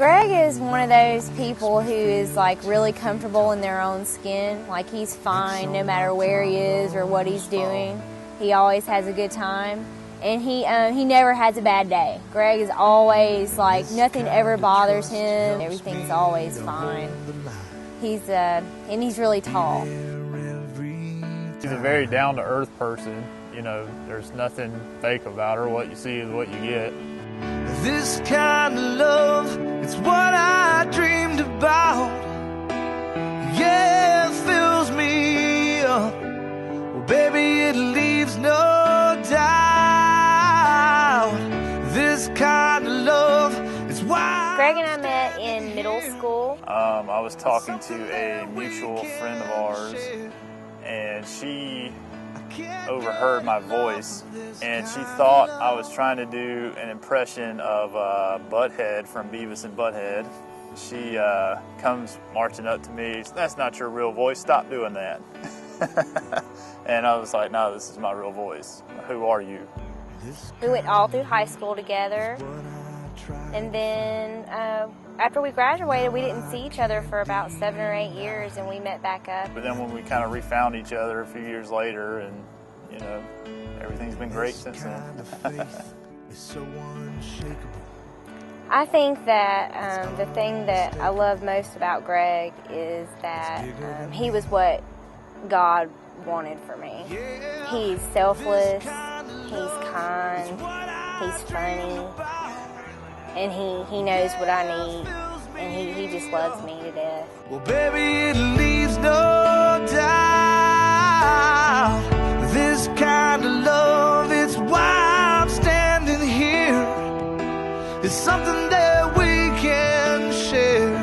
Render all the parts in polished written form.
Greg is one of those people who is like really comfortable in their own skin. Like he's fine no matter where he is or what he's doing. He always has a good time, and he never has a bad day. Greg is always like nothing ever bothers him. Everything's always fine. He's really tall. He's a very down-to-earth person. You know, there's nothing fake about her. What you see is what you get. This kind of love, it's what I dreamed about. Yeah, it fills me up. Well, baby, it leaves no doubt. This kind of love, it's why. Greg and I met in middle school. I was talking to a mutual friend of ours, and she overheard my voice, and she thought I was trying to do an impression of Butthead from Beavis and Butthead. She comes marching up to me. "That's not your real voice. Stop doing that." And I was like, "No, this is my real voice. Who are you?" We went all through high school together, and then after we graduated, we didn't see each other for about 7 or 8 years, and we met back up. But then when we kind of refound each other a few years later, and you know, everything's been great since then. I think that the thing that I love most about Greg is that he was what God wanted for me. He's selfless, he's kind, he's funny, and he knows what I need, and he just loves me to death. Well, baby, it leaves no doubt. This kind of love, it's why I'm standing here. It's something that we can share.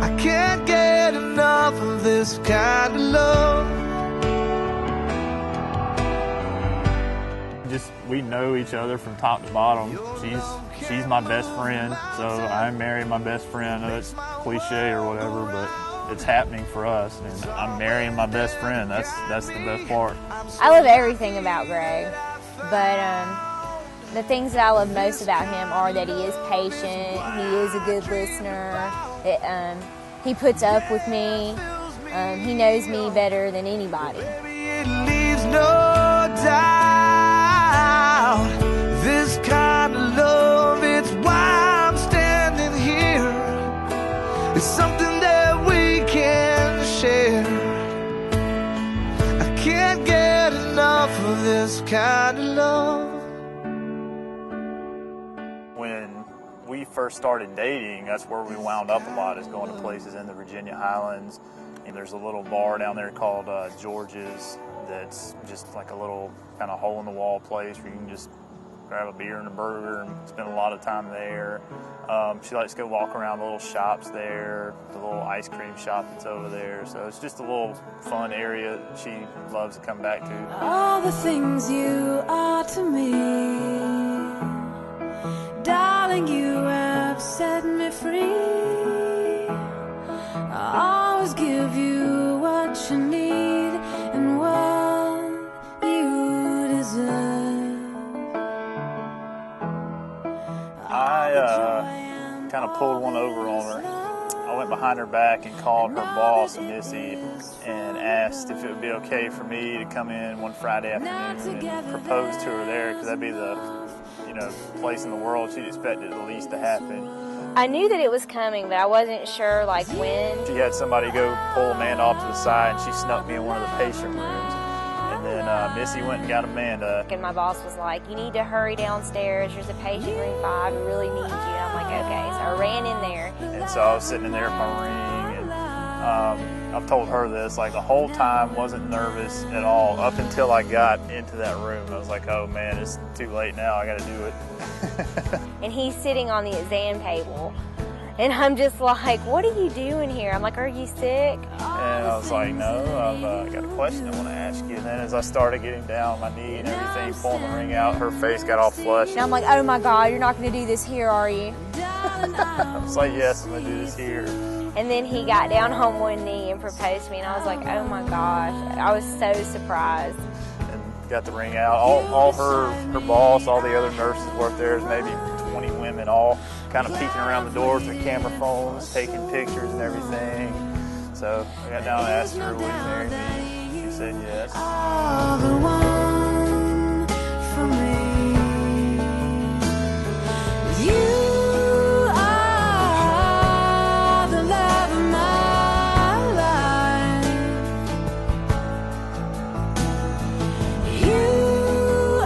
I can't get enough of this kind of love. We know each other from top to bottom. She's my best friend, so I'm marrying my best friend. I know it's cliche or whatever, but it's happening for us, and I'm marrying my best friend. That's the best part. I love everything about Greg, but the things that I love most about him are that he is patient, he is a good listener, he puts up with me, he knows me better than anybody. It leaves no doubt. This kind of love, it's why I'm standing here. It's something that we can share. I can't get enough of this kind of love. When we first started dating, that's where we wound up a lot, is going to places in the Virginia Highlands. And there's a little bar down there called George's that's just like a little kind of hole-in-the-wall place where you can just grab a beer and a burger and spend a lot of time there. She likes to go walk around the little shops there, the little ice cream shop that's over there. So it's just a little fun area that she loves to come back to. All the things you are to me, darling, you have set me free. I'll always give you what you need and what you deserve. I kind of pulled one over on her. I went behind her back and called her boss, Missy, and asked if it would be okay for me to come in one Friday afternoon and propose to her there, because that'd be the place in the world she'd expect it at least to happen. I knew that it was coming, but I wasn't sure like when. She had somebody go pull Amanda off to the side, and she snuck me in one of the patient rooms. And then Missy went and got Amanda. And my boss was like, "You need to hurry downstairs. There's a patient room 5. We really need you." And I'm like, "Okay." So I ran in there. And so I was sitting in there with my ring, and I've told her this, like the whole time wasn't nervous at all up until I got into that room. I was like, "Oh man, it's too late now. I got to do it." And he's sitting on the exam table. And I'm just like, "What are you doing here?" I'm like, "Are you sick?" And I was like, "No, I've got a question I want to ask you." And then as I started getting down on my knee and everything, pulling the ring out, her face got all flushed. And I'm like, "Oh my God, you're not going to do this here, are you?" I was like, "Yes, I'm going to do this here." And then he got down on one knee and proposed to me, and I was like, "Oh my gosh." I was so surprised. And got the ring out. All her boss, all the other nurses worked there, maybe 20 women all kind of peeking around the door with their camera phones, taking pictures and everything. So I got down and asked her, "Will you marry me?" She said yes. All the one for me. You are the love of my life. You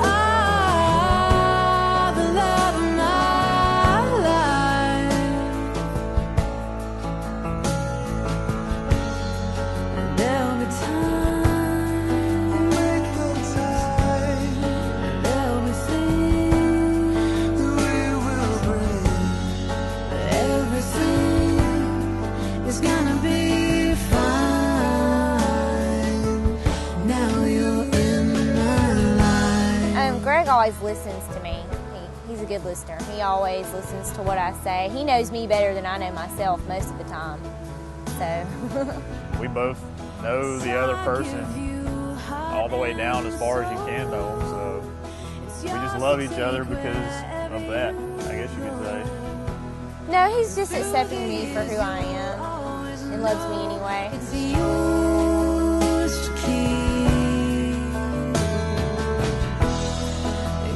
are the love of my life. There'll be time, there'll be things we will bring, but everything is gonna be fine. Now you're in my life. Greg always listens to me. He's a good listener. He always listens to what I say. He knows me better than I know myself most of the time. So, We both know the other person all the way down as far as you can know them. So we just love each other because of that, I guess you could say. no, he's just accepting me for who I am and loves me anyway. It's yours to keep.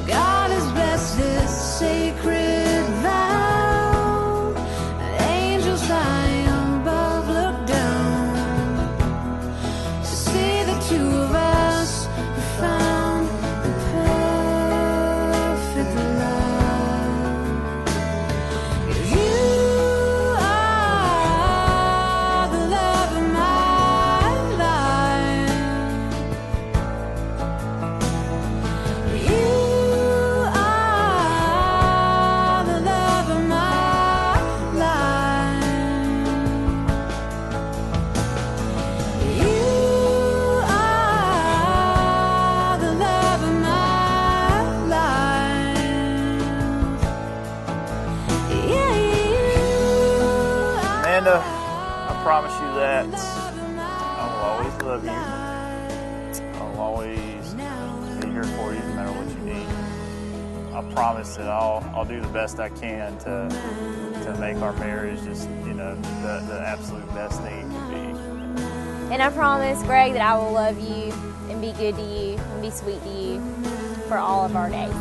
God has blessed this sacred vow. Angels fly above, look down to see the two of us who found the perfect love. You are the love of my life. You are the love of my life. You are the love of my life. Yeah, you Amanda, I promise you that I will always love you. I'll always be here for you no matter what you need. I promise that I'll do the best I can to make our marriage just, the absolute best thing it could be. And I promise, Greg, that I will love you and be good to you and be sweet to you for all of our days.